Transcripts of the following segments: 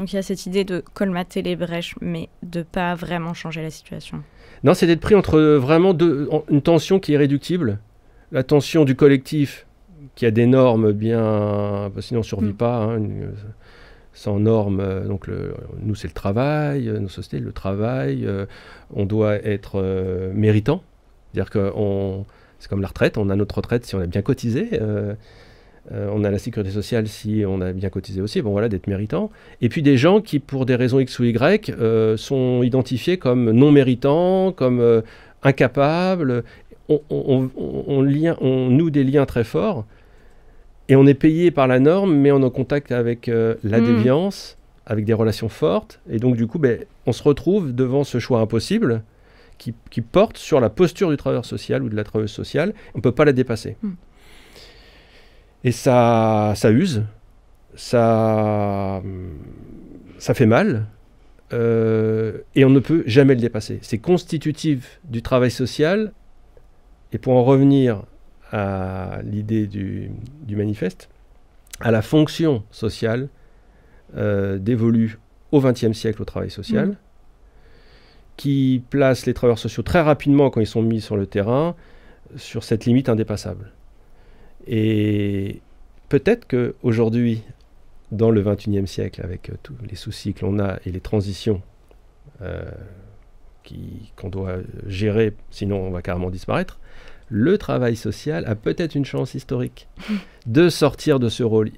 Donc il y a cette idée de colmater les brèches, mais de pas vraiment changer la situation. Non, c'est d'être pris entre vraiment une tension qui est irréductible. La tension du collectif, qui a des normes bien... Sinon on ne survit pas, hein, sans normes. Donc nous, c'est le travail, nos sociétés, le travail. On doit être méritant. C'est-à-dire que c'est comme la retraite, on a notre retraite si on a bien cotisé. On a la sécurité sociale si on a bien cotisé aussi, bon voilà, d'être méritant. Et puis des gens qui, pour des raisons X ou Y, sont identifiés comme non méritants, comme incapables. On noue des liens très forts et on est payé par la norme, mais on est en contact avec la déviance, avec des relations fortes. Et donc du coup, on se retrouve devant ce choix impossible qui porte sur la posture du travailleur social ou de la travailleuse sociale. On ne peut pas la dépasser. Et ça use, ça fait mal, et on ne peut jamais le dépasser. C'est constitutif du travail social, et pour en revenir à l'idée du manifeste, à la fonction sociale dévolue au XXe siècle au travail social, qui place les travailleurs sociaux très rapidement, quand ils sont mis sur le terrain, sur cette limite indépassable. Et peut-être qu'aujourd'hui, dans le XXIe siècle, avec tous les soucis que l'on a et les transitions qu'on doit gérer, sinon on va carrément disparaître, le travail social a peut-être une chance historique de sortir de ce rôle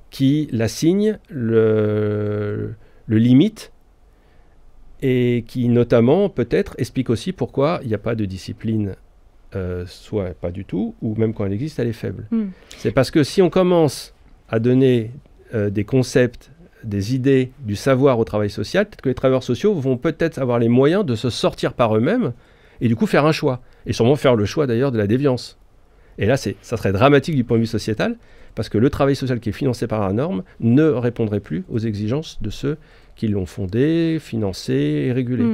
qui l'assigne, le limite, et qui notamment peut-être explique aussi pourquoi il n'y a pas de discipline soit pas du tout, ou même quand elle existe, elle est faible. C'est parce que si on commence à donner des concepts, des idées, du savoir au travail social, peut-être que les travailleurs sociaux vont peut-être avoir les moyens de se sortir par eux-mêmes et du coup faire un choix. Et sûrement faire le choix d'ailleurs de la déviance. Et là, ça serait dramatique du point de vue sociétal, parce que le travail social qui est financé par la norme ne répondrait plus aux exigences de ceux qui l'ont fondé, financé et régulé.